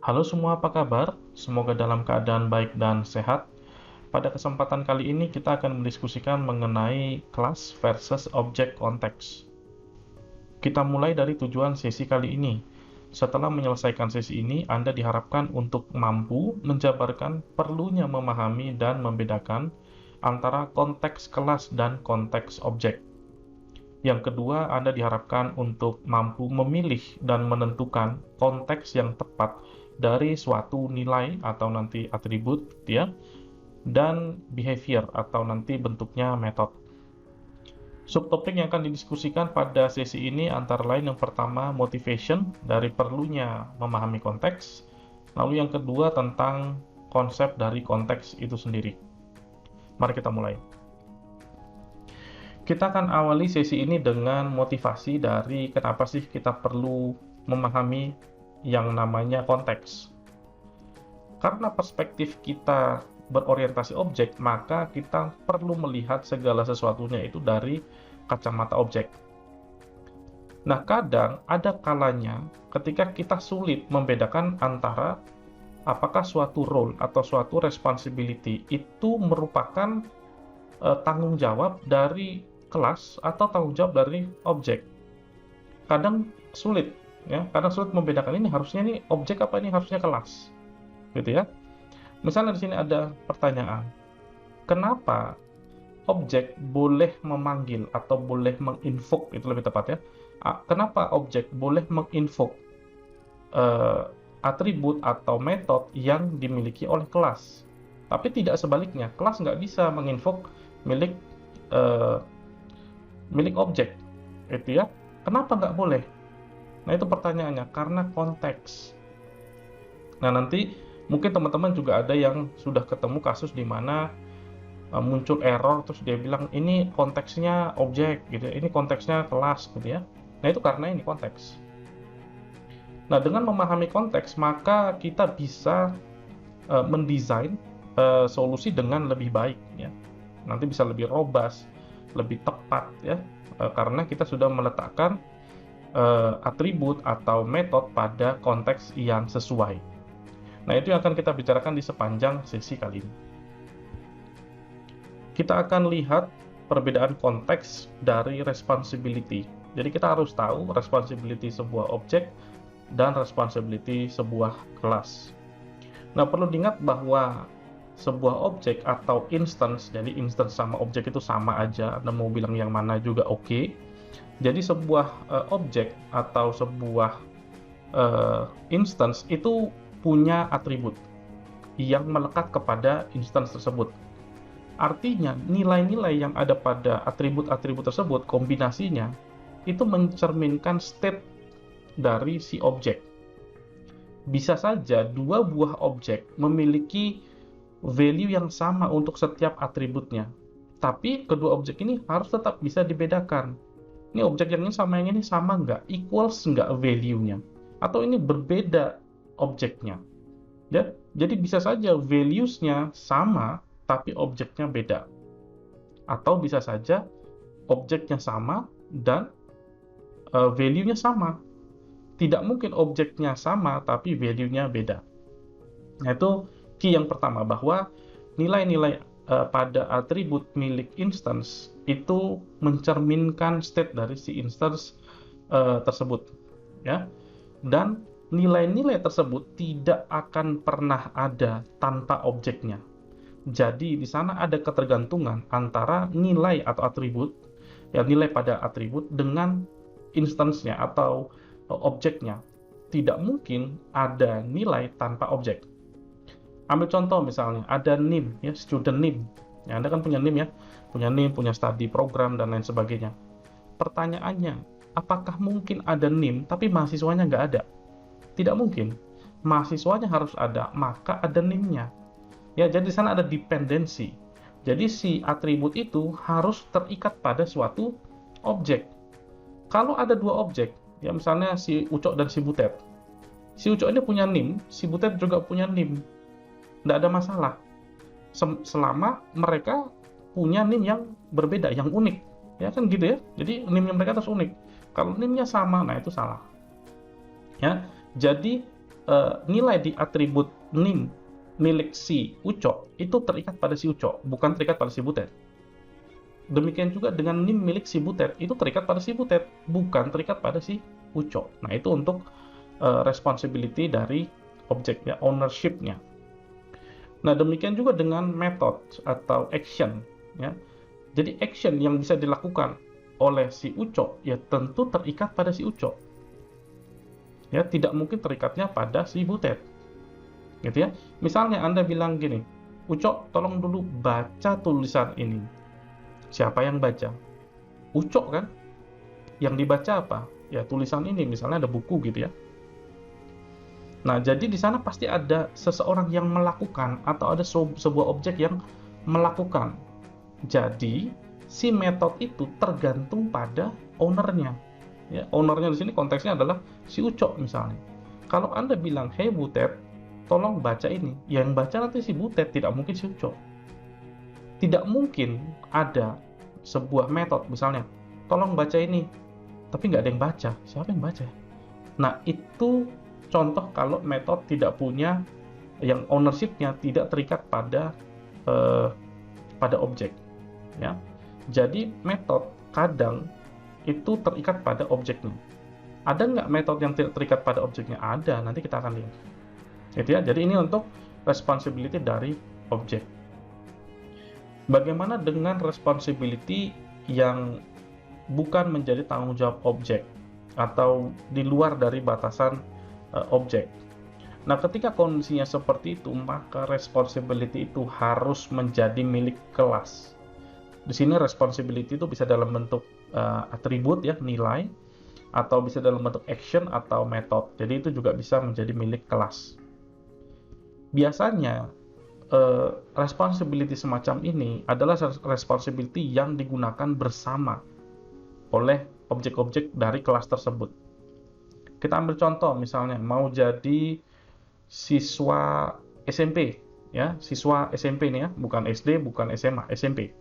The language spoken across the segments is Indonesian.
Halo semua, apa kabar? Semoga dalam keadaan baik dan sehat. Pada kesempatan kali ini kita akan mendiskusikan mengenai kelas versus object context. Kita mulai dari tujuan sesi kali ini. Setelah menyelesaikan sesi ini, Anda diharapkan untuk mampu menjabarkan perlunya memahami dan membedakan antara konteks kelas dan konteks objek. Yang kedua, Anda diharapkan untuk mampu memilih dan menentukan konteks yang tepat dari suatu nilai atau nanti atribut, ya, dan behavior atau nanti bentuknya metode. Subtopik yang akan didiskusikan pada sesi ini antara lain yang pertama motivation dari perlunya memahami konteks, lalu yang kedua tentang konsep dari konteks itu sendiri. Mari kita mulai. Kita akan awali sesi ini dengan motivasi dari kenapa sih kita perlu memahami yang namanya konteks. Karena perspektif kita berorientasi objek, maka kita perlu melihat segala sesuatunya itu dari kacamata objek. Nah, kadang ada kalanya ketika kita sulit membedakan antara apakah suatu role atau suatu responsibility itu merupakan tanggung jawab dari kelas atau tanggung jawab dari objek. Kadang sulit, ya, kadang sulit membedakan ini harusnya ini objek apa ini harusnya kelas, gitu ya. Misalnya di sini ada pertanyaan, kenapa objek boleh memanggil atau boleh menginvoke, itu lebih tepat ya. Kenapa objek boleh menginvoke eh, atribut atau metode yang dimiliki oleh kelas, tapi tidak sebaliknya, kelas nggak bisa menginvoke milik eh, milik objek, itu ya. Kenapa nggak boleh? Nah, itu pertanyaannya, karena konteks. Nah, nanti mungkin teman-teman juga ada yang sudah ketemu kasus di mana muncul error, terus dia bilang, ini konteksnya objek, gitu ya, ini konteksnya kelas, gitu ya. Nah, itu karena ini konteks. Nah, dengan memahami konteks, maka kita bisa mendesain solusi dengan lebih baik, ya. Nanti bisa lebih robust, lebih tepat, ya, karena kita sudah meletakkan atribut atau metode pada konteks yang sesuai. Nah, itu yang akan kita bicarakan di sepanjang sesi kali ini. Kita akan lihat perbedaan konteks dari responsibility. Jadi kita harus tahu responsibility sebuah objek dan responsibility sebuah kelas. Nah, perlu diingat bahwa sebuah objek atau instance, jadi instance sama objek itu sama aja, Anda mau bilang yang mana juga oke. Jadi sebuah objek atau sebuah instance itu punya atribut yang melekat kepada instance tersebut. Artinya, nilai-nilai yang ada pada atribut-atribut tersebut, kombinasinya, itu mencerminkan state dari si objek. Bisa saja dua buah objek memiliki value yang sama untuk setiap atributnya, tapi kedua objek ini harus tetap bisa dibedakan. Ini objek yang ini sama yang ini sama nggak? Equals nggak value-nya? Atau ini berbeda objeknya? Ya, jadi bisa saja values-nya sama, tapi objeknya beda. Atau bisa saja objeknya sama dan value-nya sama. Tidak mungkin objeknya sama, tapi value-nya beda. Nah, itu key yang pertama, bahwa nilai-nilai pada atribut milik instance itu mencerminkan state dari si instance tersebut, ya. Dan nilai-nilai tersebut tidak akan pernah ada tanpa objeknya. Jadi di sana ada ketergantungan antara nilai atau atribut, ya, nilai pada atribut dengan instance-nya atau objeknya. Tidak mungkin ada nilai tanpa objek. Ambil contoh misalnya, ada NIM, ya, student NIM. Ya, Anda kan punya NIM, ya, punya NIM, punya study program, dan lain sebagainya. Pertanyaannya, apakah mungkin ada NIM tapi mahasiswanya nggak ada? Tidak mungkin. Mahasiswanya harus ada, maka ada NIM-nya. Ya, jadi di sana ada dependensi. Jadi si atribut itu harus terikat pada suatu objek. Kalau ada dua objek, ya, misalnya si Ucok dan si Butet. Si Ucok ini punya NIM, si Butet juga punya NIM. Nggak ada masalah. Selama mereka punya NIM yang berbeda, yang unik. Ya kan gitu ya. Jadi NIM-nya mereka harus unik. Kalau NIM-nya sama, nah itu salah. Ya, jadi nilai di atribut nim milik si Ucok itu terikat pada si Ucok, bukan terikat pada si Butet. Demikian juga dengan nim milik si Butet itu terikat pada si Butet, bukan terikat pada si Ucok. Nah, itu untuk responsibility dari objeknya, ownership-nya. Nah, demikian juga dengan method atau action, ya. Jadi action yang bisa dilakukan oleh si Ucok ya tentu terikat pada si Ucok. Ya, tidak mungkin terikatnya pada si Butet. Gitu ya. Misalnya Anda bilang gini, "Ucok, tolong dulu baca tulisan ini." Siapa yang baca? Ucok kan? Yang dibaca apa? Ya tulisan ini, misalnya ada buku gitu ya. Nah, jadi di sana pasti ada seseorang yang melakukan atau ada sebuah objek yang melakukan. Jadi, si metode itu tergantung pada ownernya. Ya, ownernya di sini konteksnya adalah si Ucok misalnya. Kalau Anda bilang, "Hey Butet, tolong baca ini." Yang baca nanti si Butet, tidak mungkin si Ucok. Tidak mungkin ada sebuah metode misalnya, "Tolong baca ini." Tapi nggak ada yang baca. Siapa yang baca? Nah, itu contoh kalau metode tidak punya yang ownership-nya tidak terikat pada objek, ya. Jadi metode kadang itu terikat pada objeknya. Ada nggak metode yang tidak terikat pada objeknya? Ada, nanti kita akan lihat. Gitu ya. Jadi ini untuk responsibility dari objek. Bagaimana dengan responsibility yang bukan menjadi tanggung jawab objek atau di luar dari batasan objek? Nah, ketika kondisinya seperti itu, maka responsibility itu harus menjadi milik kelas. Di sini responsibility itu bisa dalam bentuk atribut ya, nilai, atau bisa dalam bentuk action atau method. Jadi itu juga bisa menjadi milik kelas. Biasanya responsibility semacam ini adalah responsibility yang digunakan bersama oleh objek-objek dari kelas tersebut. Kita ambil contoh misalnya mau jadi siswa SMP, ya, siswa SMP nih ya, bukan SD, bukan SMA, SMP.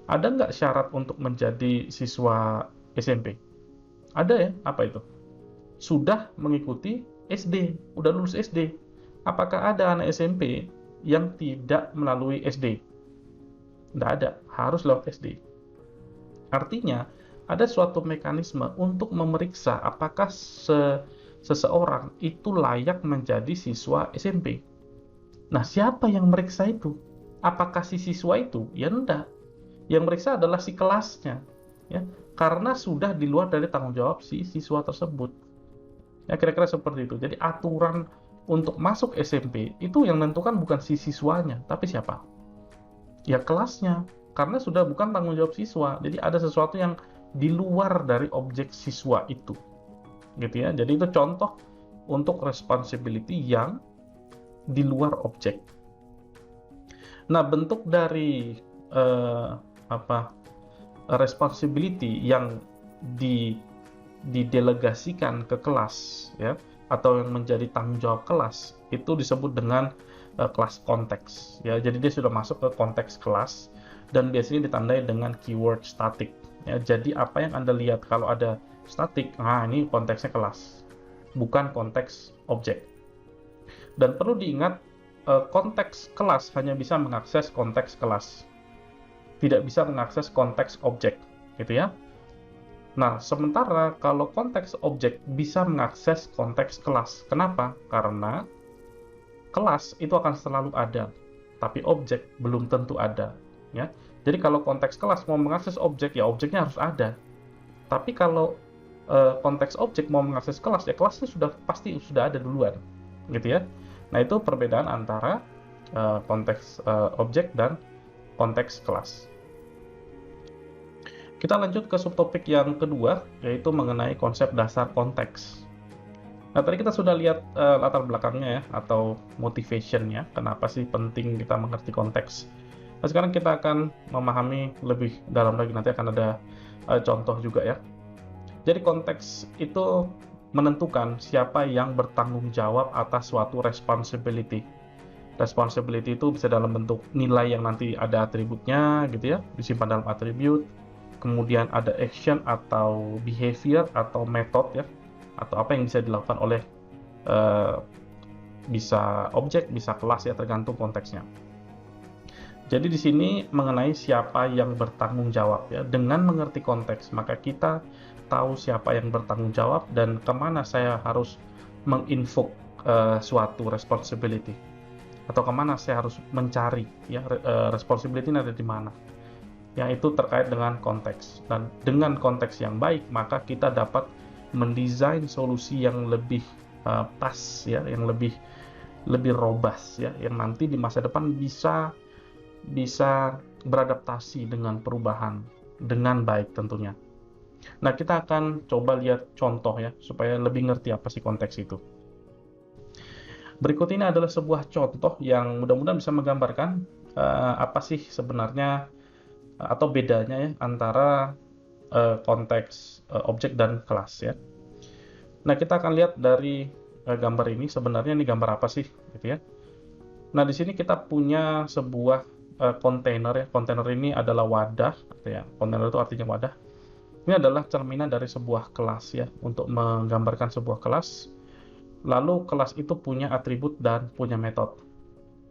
Ada nggak syarat untuk menjadi siswa SMP? Ada ya, apa itu? Sudah mengikuti SD, udah lulus SD. Apakah ada anak SMP yang tidak melalui SD? Tidak ada, harus lewat SD. Artinya, ada suatu mekanisme untuk memeriksa apakah seseorang itu layak menjadi siswa SMP. Nah, siapa yang meriksa itu? Apakah si siswa itu? Ya enggak. Yang meriksa adalah si kelasnya, ya, karena sudah di luar dari tanggung jawab si siswa tersebut. Ya, kira-kira seperti itu. Jadi aturan untuk masuk SMP itu yang menentukan bukan si siswanya, tapi siapa? Ya kelasnya, karena sudah bukan tanggung jawab siswa. Jadi ada sesuatu yang di luar dari objek siswa itu, gitu ya. Jadi itu contoh untuk responsibility yang di luar objek. Nah, bentuk dari responsibility yang didelegasikan ke kelas, ya, atau yang menjadi tanggung jawab kelas itu disebut dengan kelas konteks, ya. Jadi dia sudah masuk ke konteks kelas dan biasanya ditandai dengan keyword static, ya. Jadi apa yang Anda lihat kalau ada static, nah ini konteksnya kelas, bukan konteks objek. Dan perlu diingat, konteks kelas hanya bisa mengakses konteks kelas, tidak bisa mengakses konteks objek, gitu ya. Nah, sementara kalau konteks objek bisa mengakses konteks kelas. Kenapa? Karena kelas itu akan selalu ada, tapi objek belum tentu ada, ya. Jadi kalau konteks kelas mau mengakses objek, ya objeknya harus ada. Tapi kalau konteks objek mau mengakses kelas, ya kelasnya pasti sudah ada duluan, gitu ya. Nah, itu perbedaan antara konteks objek dan konteks kelas. Kita lanjut ke subtopik yang kedua, yaitu mengenai konsep dasar konteks. Nah, tadi kita sudah lihat latar belakangnya ya, atau motivation-nya, kenapa sih penting kita mengerti konteks. Nah, sekarang kita akan memahami lebih dalam lagi, nanti akan ada contoh juga ya. Jadi konteks itu menentukan siapa yang bertanggung jawab atas suatu responsibility. Responsibility itu bisa dalam bentuk nilai yang nanti ada atributnya gitu ya, disimpan dalam atribut. Kemudian ada action atau behavior atau method ya, atau apa yang bisa dilakukan oleh eh, bisa objek, bisa kelas ya, tergantung konteksnya. Jadi di sini mengenai siapa yang bertanggung jawab ya. Dengan mengerti konteks, maka kita tahu siapa yang bertanggung jawab dan kemana saya harus menginvoke suatu responsibility, atau kemana saya harus mencari ya responsibility ada di mana. Yang itu terkait dengan konteks, dan dengan konteks yang baik maka kita dapat mendesain solusi yang lebih pas ya, yang lebih robust ya, yang nanti di masa depan bisa beradaptasi dengan perubahan dengan baik tentunya. Nah, kita akan coba lihat contoh ya, supaya lebih ngerti apa sih konteks itu. Berikut ini adalah sebuah contoh yang mudah-mudahan bisa menggambarkan apa sih sebenarnya atau bedanya ya antara konteks objek dan kelas ya. Nah, kita akan lihat dari gambar ini, sebenarnya ini gambar apa sih gitu ya. Nah, di sini kita punya sebuah kontainer ya. Kontainer ini adalah wadah gitu ya. Kontainer itu artinya wadah. Ini adalah cerminan dari sebuah kelas ya, untuk menggambarkan sebuah kelas. Lalu kelas itu punya atribut dan punya metode.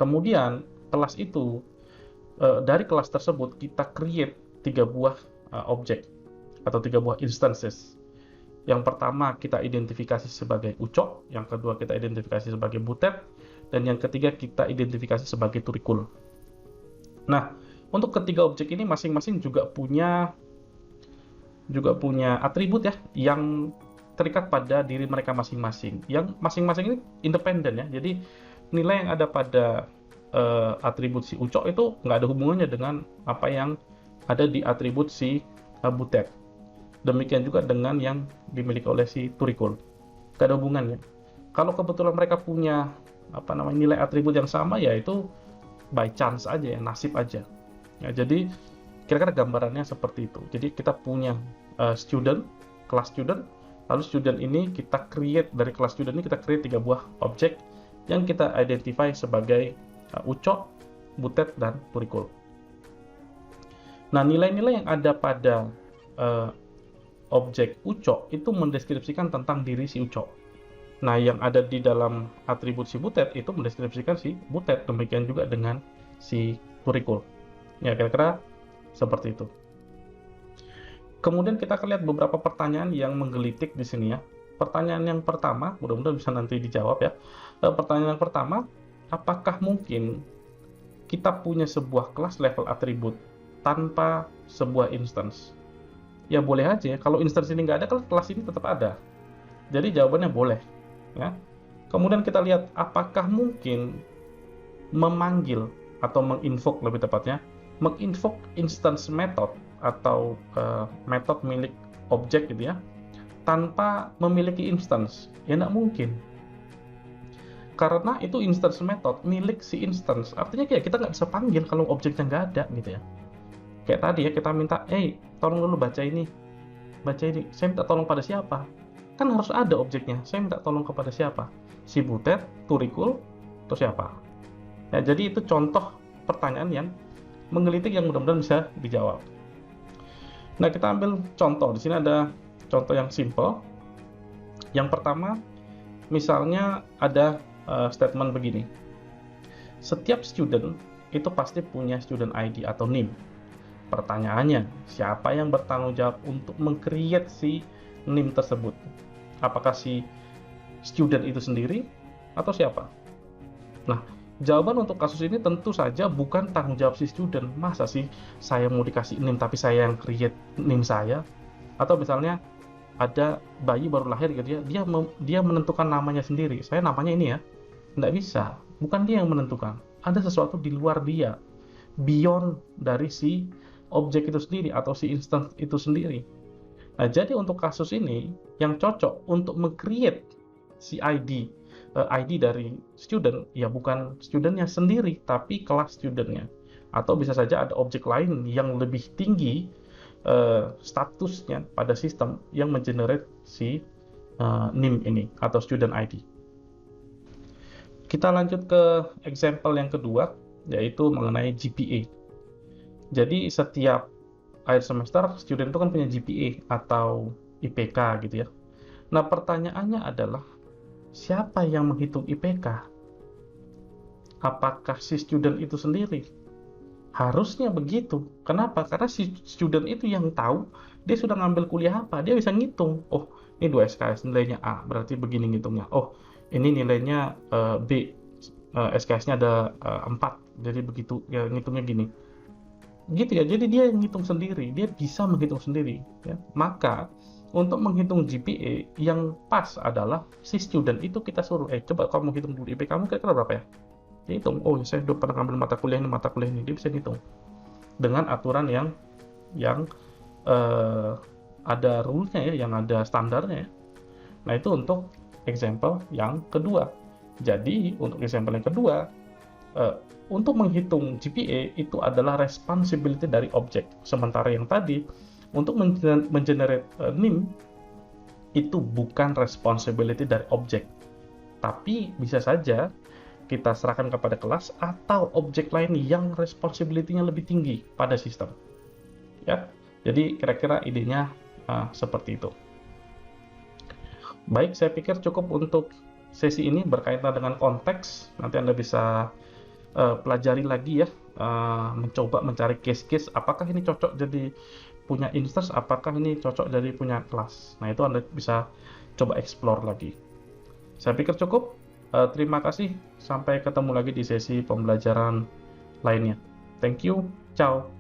Kemudian kelas itu, dari kelas tersebut kita create 3 buah objek atau 3 buah instances. Yang pertama kita identifikasi sebagai ucok, yang kedua kita identifikasi sebagai butet, dan yang ketiga kita identifikasi sebagai turikul. Nah, untuk ketiga objek ini masing-masing juga punya atribut ya, yang terikat pada diri mereka masing-masing. Yang masing-masing ini independen ya. Jadi nilai yang ada pada atribut si ucok itu nggak ada hubungannya dengan apa yang ada di atribut si butet. Demikian juga dengan yang dimiliki oleh si turikul. Nggak ada hubungannya. Kalau kebetulan mereka punya nilai atribut yang sama, ya itu by chance aja ya, nasib aja. Ya, jadi kira-kira gambarannya seperti itu. Jadi kita punya student, kelas student, lalu student ini kita create, dari kelas student ini kita create 3 buah objek yang kita identify sebagai ucok, butet, dan turikul. Nah, nilai-nilai yang ada pada objek ucok itu mendeskripsikan tentang diri si ucok. Nah, yang ada di dalam atribut si butet itu mendeskripsikan si butet. Demikian juga dengan si turikul. Ya, kira-kira seperti itu. Kemudian kita akan lihat beberapa pertanyaan yang menggelitik di sini ya. Pertanyaan yang pertama, mudah-mudahan bisa nanti dijawab ya. Pertanyaan yang pertama, apakah mungkin kita punya sebuah kelas level atribut tanpa sebuah instance? Ya boleh aja, kalau instance ini nggak ada, kan kelas ini tetap ada. Jadi jawabannya boleh ya. Kemudian kita lihat apakah mungkin memanggil atau menginvoke, lebih tepatnya menginvoke instance method atau metode milik objek gitu ya, tanpa memiliki instance. Ya nggak mungkin, karena itu instance method milik si instance. Artinya kayak kita nggak bisa panggil kalau objeknya nggak ada gitu ya. Kayak tadi ya, kita minta, tolong dulu baca ini. Saya minta tolong pada siapa? Kan harus ada objeknya. Saya minta tolong kepada siapa? Si butet, turikul, atau siapa? Ya, jadi itu contoh pertanyaan yang menggelitik yang mudah-mudahan bisa dijawab. Nah, kita ambil contoh. Di sini ada contoh yang simple. Yang pertama, misalnya ada statement begini. Setiap student itu pasti punya student ID atau NIM. Pertanyaannya, siapa yang bertanggung jawab untuk meng-create si NIM tersebut? Apakah si student itu sendiri atau siapa? Nah, jawaban untuk kasus ini tentu saja bukan tanggung jawab si student. Masa sih saya mau dikasih NIM tapi saya yang create NIM saya? Atau misalnya ada bayi baru lahir gitu ya, dia menentukan namanya sendiri. Saya namanya ini ya. Nggak bisa. Bukan dia yang menentukan. Ada sesuatu di luar dia, beyond dari si objek itu sendiri atau si instance itu sendiri. Nah, jadi untuk kasus ini yang cocok untuk meng-create si ID dari student, ya bukan studentnya sendiri, tapi kelas studentnya. Atau bisa saja ada objek lain yang lebih tinggi statusnya pada sistem yang mengenerate si NIM ini atau student ID. Kita lanjut ke example yang kedua, yaitu mengenai GPA. Jadi setiap akhir semester student itu kan punya GPA atau IPK gitu ya. Nah, pertanyaannya adalah siapa yang menghitung IPK? Apakah si student itu sendiri? Harusnya begitu. Kenapa? Karena si student itu yang tahu dia sudah ngambil kuliah apa. Dia bisa ngitung. Oh, ini 2 SKS nilainya A, berarti begini ngitungnya. Oh, ini nilainya B, SKS-nya ada 4, jadi begitu ya ngitungnya gini. Gitu ya. Jadi dia yang ngitung sendiri, dia bisa menghitung sendiri ya. Maka untuk menghitung GPA yang pas adalah si student itu kita suruh, coba kamu hitung dulu IP kamu kira-kira berapa ya? Dia hitung, oh saya udah pernah ngambil mata kuliah ini, dia bisa hitung dengan aturan yang ada rule-nya ya, yang ada standarnya ya. Nah, itu untuk example yang kedua. Jadi, untuk example yang kedua, eh, untuk menghitung GPA itu adalah responsibility dari objek. Sementara yang tadi, untuk mengenerate NIM itu bukan responsibility dari objek. Tapi bisa saja kita serahkan kepada kelas atau objek lain yang responsibility-nya lebih tinggi pada sistem. Ya, jadi kira-kira idenya seperti itu. Baik, saya pikir cukup untuk sesi ini berkaitan dengan konteks. Nanti Anda bisa pelajari lagi ya, mencoba mencari case-case apakah ini cocok jadi punya instance, apakah ini cocok jadi punya kelas. Nah, itu Anda bisa coba explore lagi. Saya pikir cukup. Terima kasih. Sampai ketemu lagi di sesi pembelajaran lainnya. Thank you. Ciao.